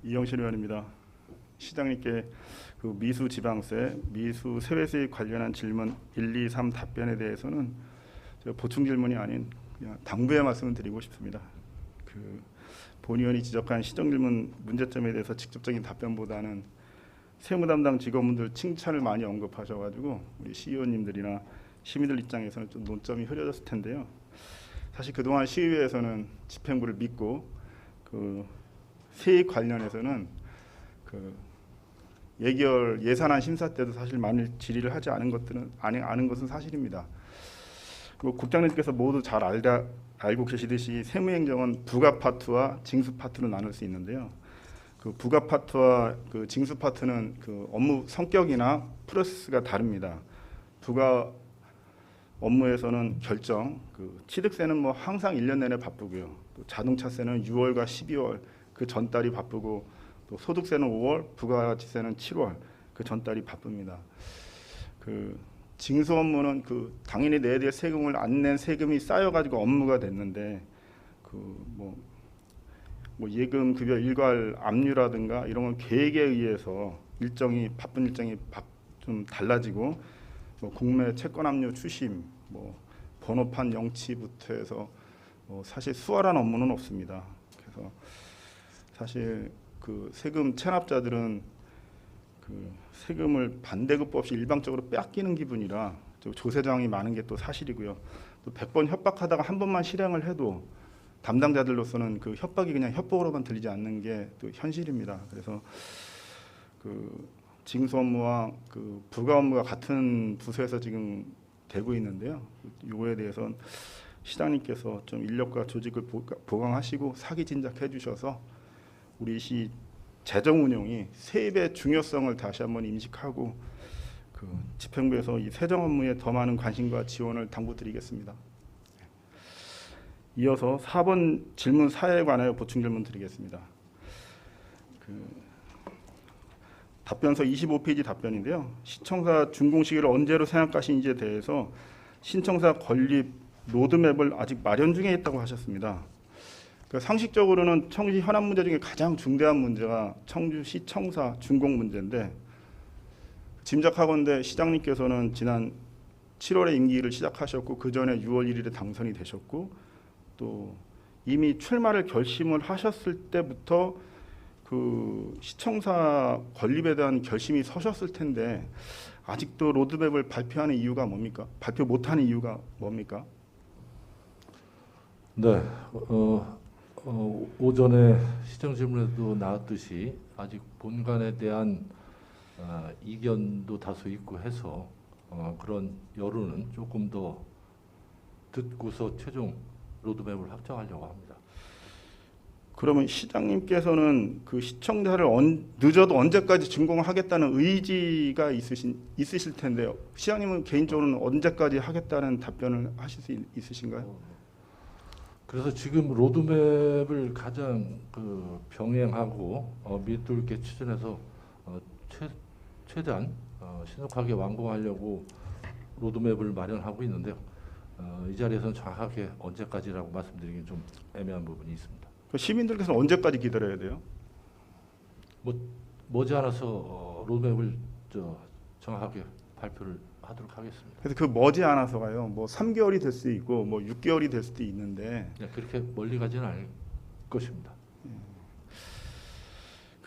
이영실 의원입니다. 시장님께 그 미수 지방세, 미수 세외세 관련한 질문 1, 2, 3 답변에 대해서는 제가 보충 질문이 아닌 그냥 당부의 말씀을 드리고 싶습니다. 본 의원이 지적한 시정 질문 문제점에 대해서 직접적인 답변보다는 세무 담당 직원분들 칭찬을 많이 언급하셔가지고 우리 시의원님들이나 시민들 입장에서는 좀 논점이 흐려졌을 텐데요. 사실 그동안 시의회에서는 집행부를 믿고 그 세액 관련해서는 그 예결 예산안 심사 때도 사실 많이 질의를 하지 않은 것은 사실입니다. 그리고 국장님께서 모두 잘 알고 계시듯이 세무행정은 부가 파트와 징수 파트로 나눌 수 있는데요. 그 부가 파트와 그 징수 파트는 그 업무 성격이나 프로세스가 다릅니다. 부가 업무에서는 결정, 그 취득세는 뭐 항상 1년 내내 바쁘고요. 또 자동차세는 6월과 12월 그 전달이 바쁘고, 또 소득세는 5월, 부가가치세는 7월 그 전달이 바쁩니다. 그 징수 업무는 그 당연히 내야 될 세금을 안 낸 세금이 쌓여가지고 업무가 됐는데 그 뭐 예금 급여 일괄 압류라든가 이런 건 계획에 의해서 바쁜 일정이 좀 달라지고, 뭐 국내 채권 압류 추심, 뭐 번호판 영치부터 해서 사실 수월한 업무는 없습니다. 그래서 사실 그 세금 체납자들은 그 세금을 반대급 없이 일방적으로 빼앗기는 기분이라 조세장이 많은 게 또 사실이고요. 또 100번 협박하다가 한 번만 실행을 해도 담당자들로서는 그 협박이 그냥 협박으로만 들리지 않는 게 또 현실입니다. 그래서 그 징수 업무와 그 부가 업무가 같은 부서에서 지금 되고 있는데요. 이거에 대해서는 시장님께서 좀 인력과 조직을 보강하시고 사기 진작해 주셔서 우리 시 재정 운용이 세입의 중요성을 다시 한번 인식하고 그 집행부에서 이 세정 업무에 더 많은 관심과 지원을 당부드리겠습니다. 이어서 4번 질문 4에 관하여 보충 질문 드리겠습니다. 답변서 25페이지 답변인데요. 시청사 준공 시기를 언제로 생각하시는지에 대해서 신청사 건립 로드맵을 아직 마련 중에 있다고 하셨습니다. 그러니까 상식적으로는 청주시 현안 문제 중에 가장 중대한 문제가 청주시 청사 준공 문제인데, 짐작하건대 시장님께서는 지난 7월에 임기를 시작하셨고 그 전에 6월 1일에 당선이 되셨고, 또 이미 출마를 결심을 하셨을 때부터 그 시청사 건립에 대한 결심이 서셨을 텐데 아직도 로드맵을 발표하는 이유가 뭡니까? 발표 못하는 이유가 뭡니까? 네, 오전에 시정 질문에도 나왔듯이 아직 본관에 대한 이견도 다소 있고 해서 그런 여론은 조금 더 듣고서 최종 로드맵을 확정하려고 합니다. 그러면 시장님께서는 그 시청자를 늦어도 언제까지 준공을 하겠다는 의지가 있으실 텐데요. 시장님은 개인적으로는 언제까지 하겠다는 답변을 하실 수 있으신가요? 그래서 지금 로드맵을 가장 그 병행하고 밑도 있게 추진해서 최대한 신속하게 완공하려고 로드맵을 마련하고 있는데요. 이 자리에서는 정확하게 언제까지라고 말씀드리긴 좀 애매한 부분이 있습니다. 시민들께서는 언제까지 기다려야 돼요? 머지않아서 로드맵을 정확하게 발표를 하도록 하겠습니다. 그래서 그 머지않아서가요. 뭐 3개월이 될 수 있고 뭐 6개월이 될 수도 있는데 그렇게 멀리 가지는 않을 것입니다.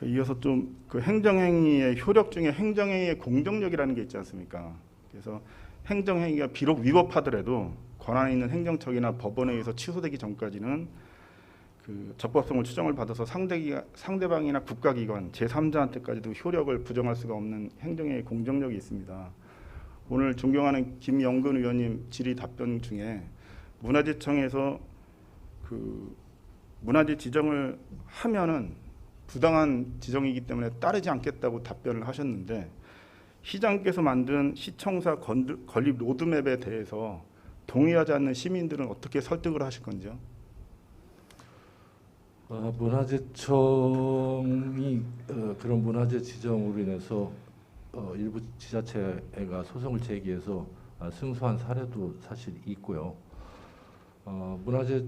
이어서 좀 그 행정행위의 효력 중에 행정행위의 공정력이라는 게 있지 않습니까? 그래서 행정행위가 비록 위법하더라도 권한이 있는 행정처이나 법원에 의해서 취소되기 전까지는 그 적법성을 추정을 받아서 상대방이나 국가기관 제3자한테까지도 효력을 부정할 수가 없는 행정의 공정력이 있습니다. 오늘 존경하는 김영근 의원님 질의 답변 중에 문화재청에서 그 문화재 지정을 하면은 부당한 지정이기 때문에 따르지 않겠다고 답변을 하셨는데, 시장께서 만든 시청사 건립 로드맵에 대해서 동의하지 않는 시민들은 어떻게 설득을 하실 건지요? 문화재청이 그런 문화재 지정으로 인해서 일부 지자체가 소송을 제기해서 승소한 사례도 사실 있고요. 문화재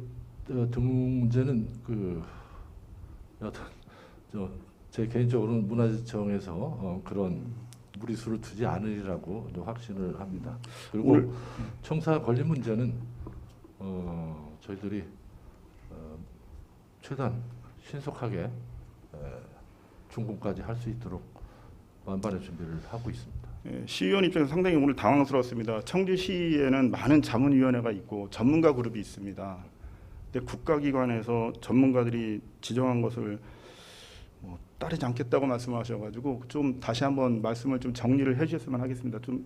등 문제는 그 여튼 제 개인적으로는 문화재청에서 그런 무리수를 두지 않으리라고 확신을 합니다. 그리고 오늘 청사 관리 문제는 저희들이 최대한 신속하게 준공까지 할 수 있도록 만반의 준비를 하고 있습니다. 예, 시의원 입장에서 상당히 오늘 당황스러웠습니다. 청주시에는 많은 자문위원회가 있고 전문가 그룹이 있습니다. 근데 국가기관에서 전문가들이 지정한 것을 따르지 않겠다고 말씀하셔가지고 좀 다시 한번 말씀을 좀 정리를 해주셨으면 하겠습니다. 좀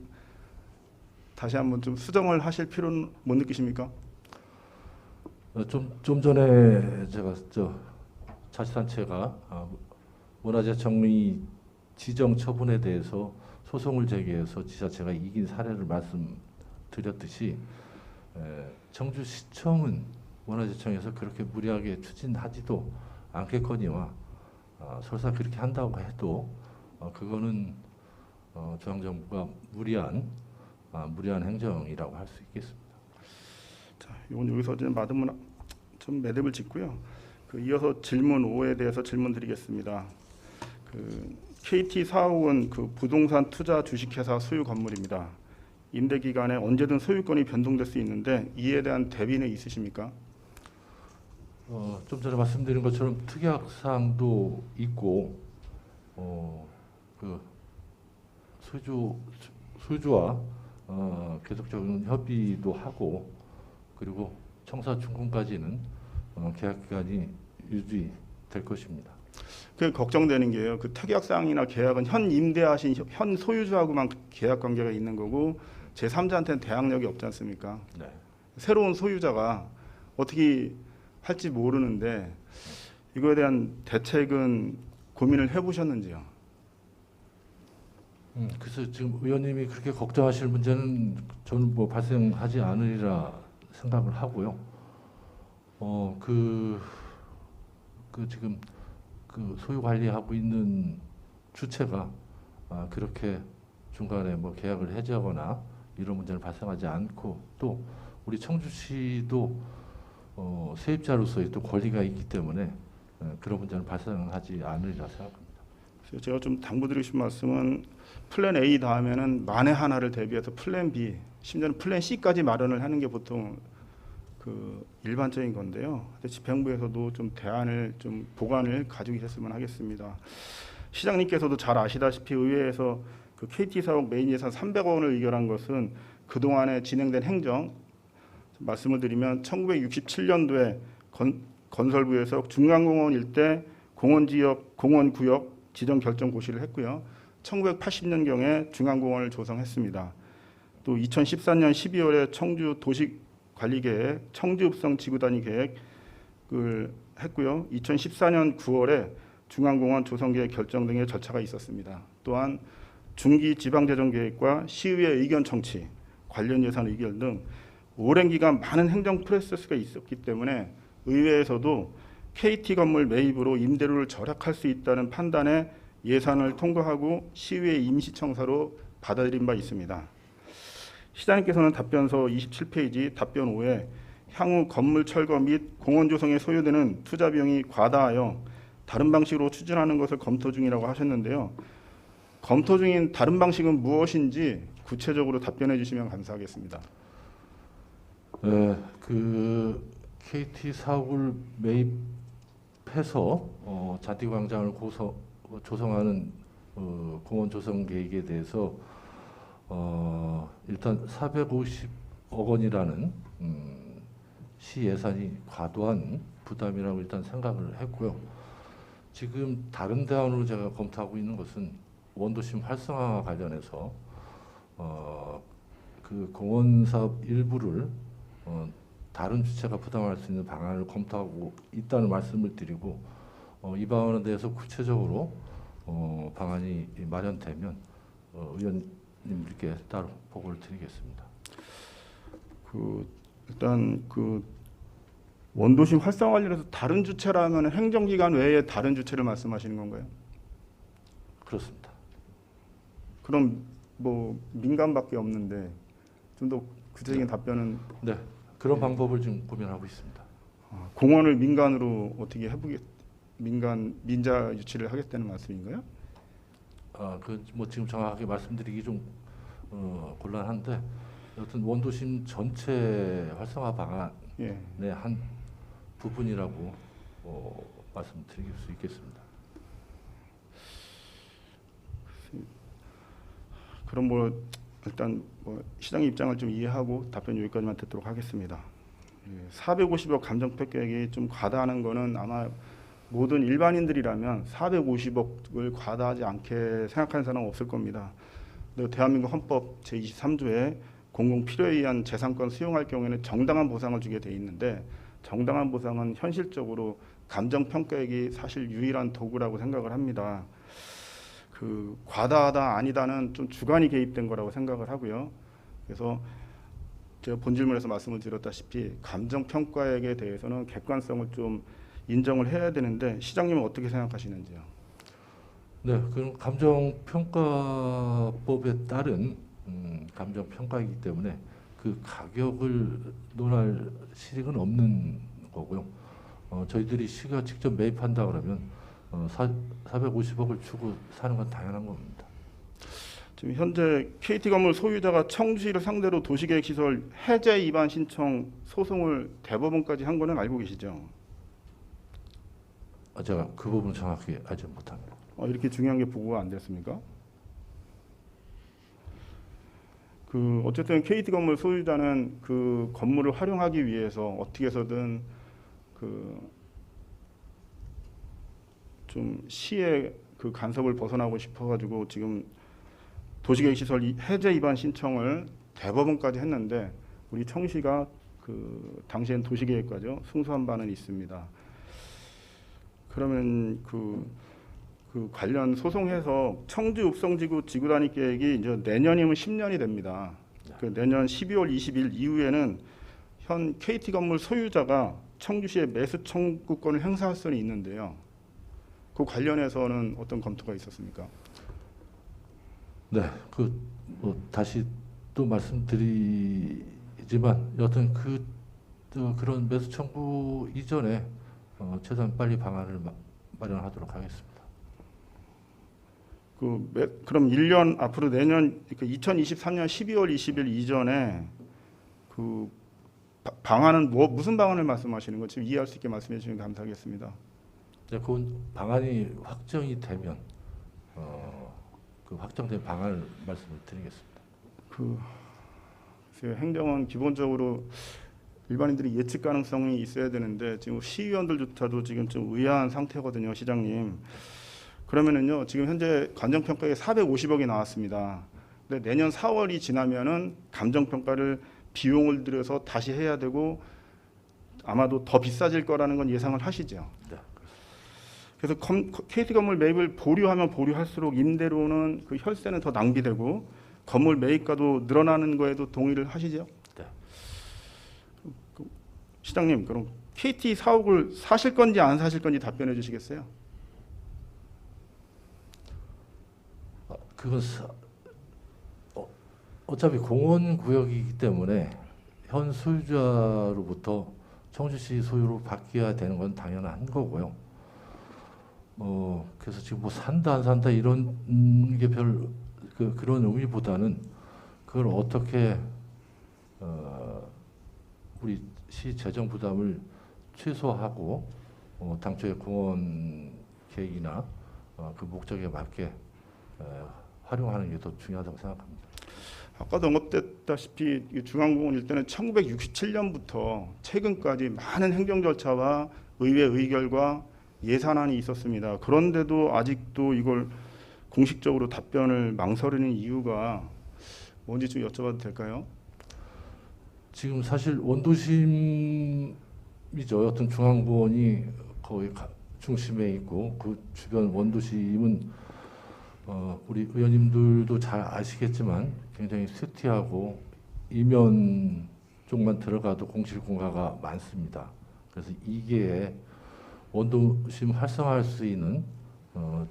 다시 한번 좀 수정을 하실 필요는 못 느끼십니까? 좀 전에 제가 자치단체가 문화재청의 지정 처분에 대해서 소송을 제기해서 지자체가 이긴 사례를 말씀드렸듯이 청주시청은 문화재청에서 그렇게 무리하게 추진하지도 않겠거니와 설사 그렇게 한다고 해도 그거는 중앙정부가 무리한 행정이라고 할 수 있겠습니다. 자, 이건 여기서 이제 마무리 좀 매듭을 짓고요. 이어서 질문 5에 대해서 질문드리겠습니다. KT 사옥은 부동산 투자 주식회사 소유 건물입니다. 임대 기간에 언제든 소유권이 변동될 수 있는데 이에 대한 대비는 있으십니까? 좀 전에 말씀드린 것처럼 특약사항도 있고 그 소유주와 계속적인 협의도 하고 그리고 청사 준공까지는 계약 기간이 유지될 것입니다. 그 걱정되는 게요. 특약사항이나 계약은 현 임대하신 현 소유주하고만 계약 관계가 있는 거고 제3자한테는 대항력이 없지 않습니까? 네. 새로운 소유자가 어떻게 할지 모르는데 이거에 대한 대책은 고민을 해보셨는지요? 그래서 지금 의원님이 그렇게 걱정하실 문제는 저는 발생하지 않으리라 생각을 하고요. 지금 소유 관리하고 있는 주체가 그렇게 중간에 계약을 해지하거나 이런 문제는 발생하지 않고 또 우리 청주시도 세입자로서의 또 권리가 있기 때문에 그런 문제는 발생하지 않으리라 생각합니다. 그래서 제가 좀 당부드리고 싶은 말씀은 플랜 A 다음에는 만에 하나를 대비해서 플랜 B, 심지어는 플랜 C까지 마련을 하는 게 보통 일반적인 건데요. 집행부에서도 좀 대안을 좀 보관을 가지고 계셨으면 하겠습니다. 시장님께서도 잘 아시다시피 의회에서 KT 사옥 메인 예산 300억 원을 의결한 것은 그동안에 진행된 행정 말씀을 드리면 1967년도에 건설부에서 중앙공원 일대 공원지역 공원구역 지정 결정 고시를 했고요. 1980년경에 중앙공원을 조성했습니다. 또 2014년 12월에 청주 도시관리계획 청주읍성 지구단위 계획을 했고요. 2014년 9월에 중앙공원 조성계획 결정 등의 절차가 있었습니다. 또한 중기 지방재정계획과 시의회 의견 청취, 관련 예산 의결 등 오랜 기간 많은 행정 프로세스가 있었기 때문에 의회에서도 KT 건물 매입으로 임대료를 절약할 수 있다는 판단에 예산을 통과하고 시의회 임시청사로 받아들인 바 있습니다. 시장님께서는 답변서 27페이지 답변 5에 향후 건물 철거 및 공원 조성에 소요되는 투자 비용이 과다하여 다른 방식으로 추진하는 것을 검토 중이라고 하셨는데요. 검토 중인 다른 방식은 무엇인지 구체적으로 답변해 주시면 감사하겠습니다. KT 사옥을 매입해서 잔디광장을 조성하는 공원 조성 계획에 대해서 일단 450억 원이라는 시 예산이 과도한 부담이라고 일단 생각을 했고요. 지금 다른 대안으로 제가 검토하고 있는 것은 원도심 활성화 관련해서 공원 사업 일부를 다른 주체가 부담할 수 있는 방안을 검토하고 있다는 말씀을 드리고 이 방안에 대해서 구체적으로 방안이 마련되면 의원님들께 따로 보고를 드리겠습니다. 일단 원도심 활성화 관련해서 다른 주체라면 행정기관 외에 다른 주체를 말씀하시는 건가요? 그렇습니다. 그럼 민간밖에 없는데 좀 더 구체적인 답변은 네, 그런 방법을 지금 고민하고 있습니다. 공원을 민간으로 어떻게 민자 유치를 하겠다는 말씀인가요? 그 뭐 지금 정확하게 말씀드리기 좀 곤란한데 여튼 원도심 전체 활성화 방안의 예. 한 부분이라고 말씀드릴 수 있겠습니다. 그럼 뭐 일단 뭐 시장의 입장을 좀 이해하고 답변 여기까지만 듣도록 하겠습니다. 450억 감정평 계획이 좀 과다하는 거는 아마 모든 일반인들이라면 450억을 과다하지 않게 생각하는 사람은 없을 겁니다. 근데 대한민국 헌법 제23조에 공공 필요에 의한 재산권 수용할 경우에는 정당한 보상을 주게 돼 있는데 정당한 보상은 현실적으로 감정평가액이 사실 유일한 도구라고 생각을 합니다. 그 과다하다 아니다는 좀 주관이 개입된 거라고 생각을 하고요. 그래서 제가 본 질문에서 말씀을 드렸다시피 감정평가액에 대해서는 객관성을 좀 인정을 해야 되는데 시장님은 어떻게 생각하시는지요? 네, 그럼 감정평가법에 따른 감정평가이기 때문에 그 가격을 논할 실익은 없는 거고요. 저희들이 시가 직접 매입한다 그러면 450억을 주고 사는 건 당연한 겁니다. 지금 현재 KT건물 소유자가 청주시를 상대로 도시계획 시설 해제 위반 신청 소송을 대법원까지 한 거는 알고 계시죠? 제가 그 부분 정확히 알지 못합니다. 이렇게 중요한 게 보고가 안 됐습니까? 그 어쨌든 KT건물 소유자는 그 건물을 활용하기 위해서 어떻게 해서든 그 좀 시의 그 간섭을 벗어나고 싶어가지고 지금 도시계획시설 해제 위반 신청을 대법원까지 했는데 우리 청시가 그 당시엔 도시계획과죠 승소한 바는 있습니다. 그러면 그 관련 소송해서 청주 읍성지구 지구단위 계획이 이제 내년이면 10년이 됩니다. 그 내년 12월 20일 이후에는 현 KT건물 소유자가 청주시에 매수 청구권을 행사할 수는 있는데요. 그 관련해서는 어떤 검토가 있었습니까? 네, 뭐 다시 또 말씀드리지만 여튼 그런 매수 청구 이전에 최대한 빨리 방안을 마련하도록 하겠습니다. 그럼 1년 앞으로 내년 2023년 12월 20일 이전에 그 방안은 무슨 방안을 말씀하시는 거 지금 이해할 수 있게 말씀해 주시면 감사하겠습니다. 네, 그 방안이 확정이 되면 그 확정된 방안을 말씀을 드리겠습니다. 행정은 기본적으로 일반인들이 예측 가능성이 있어야 되는데 지금 시의원들조차도 지금 좀 의아한 상태거든요, 시장님. 그러면은요, 지금 현재 감정평가에 450억이 나왔습니다. 근데 내년 4월이 지나면은 감정평가를 비용을 들여서 다시 해야 되고 아마도 더 비싸질 거라는 건 예상을 하시죠. 네. 그래서 KT건물 매입을 보류하면 보류할수록 임대료는 그 혈세는 더 낭비되고 건물 매입가도 늘어나는 거에도 동의를 하시죠? 네. 시장님, 그럼 KT 사옥을 사실 건지 안 사실 건지 답변해 주시겠어요? 그건 어차피 공원구역이기 때문에 현 소유자로부터 청주시 소유로 바뀌어야 되는 건 당연한 거고요. 그래서 지금 뭐 산다 안 산다 이런 게 그런 의미보다는 그걸 어떻게 우리 시 재정 부담을 최소화하고 당초의 공원 계획이나 그 목적에 맞게 활용하는 게 더 중요하다고 생각합니다. 아까도 언급됐다시피 중앙공원 일대는 1967년부터 최근까지 많은 행정 절차와 의회 의결과 예산안이 있었습니다. 그런데도 아직도 이걸 공식적으로 답변을 망설이는 이유가 뭔지 좀 여쭤봐도 될까요? 지금 사실 원도심이죠. 어떤 중앙공원이 거의 중심에 있고 그 주변 원도심은 우리 의원님들도 잘 아시겠지만 굉장히 쇠퇴하고 이면 쪽만 들어가도 공실 공가가 많습니다. 그래서 이게 원도심 활성화할 수 있는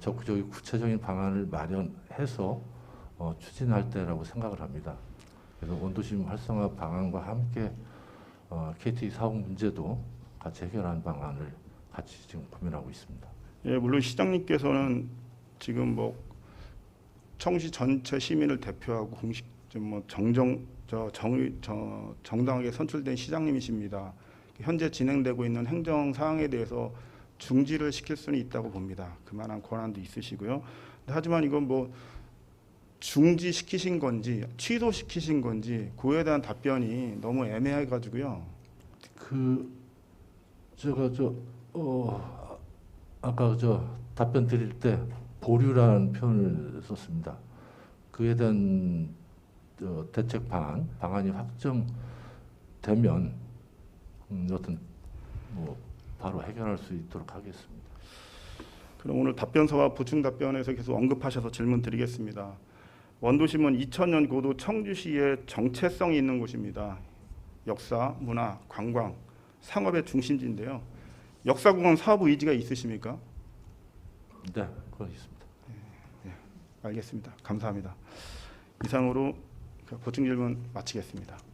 적극적인 구체적인 방안을 마련해서 추진할 때라고 생각을 합니다. 그래서 원도심 활성화 방안과 함께 KT 사옥 문제도 같이 해결하는 방안을 같이 지금 고민하고 있습니다. 예, 물론 시장님께서는 지금 뭐 청시 전체 시민을 대표하고 공식 좀뭐 정당하게 선출된 시장님이십니다. 현재 진행되고 있는 행정 사항에 대해서 중지를 시킬 수는 있다고 봅니다. 그만한 권한도 있으시고요. 하지만 이건 뭐 중지시키신 건지 취소시키신 건지 그에 대한 답변이 너무 애매해 가지고요. 그 제가 아까 답변 드릴 때 보류라는 표현을 썼습니다. 그에 대한 대책 방안이 확정되면 어떤 뭐 바로 해결할 수 있도록 하겠습니다. 그럼 오늘 답변서와 보충 답변에서 계속 언급하셔서 질문 드리겠습니다. 원도심은 2000년 고도 청주시의 정체성이 있는 곳입니다. 역사, 문화, 관광, 상업의 중심지인데요. 역사공원 사업 의지가 있으십니까? 네, 그건 있습니다. 알겠습니다. 감사합니다. 이상으로 보충 질문 마치겠습니다.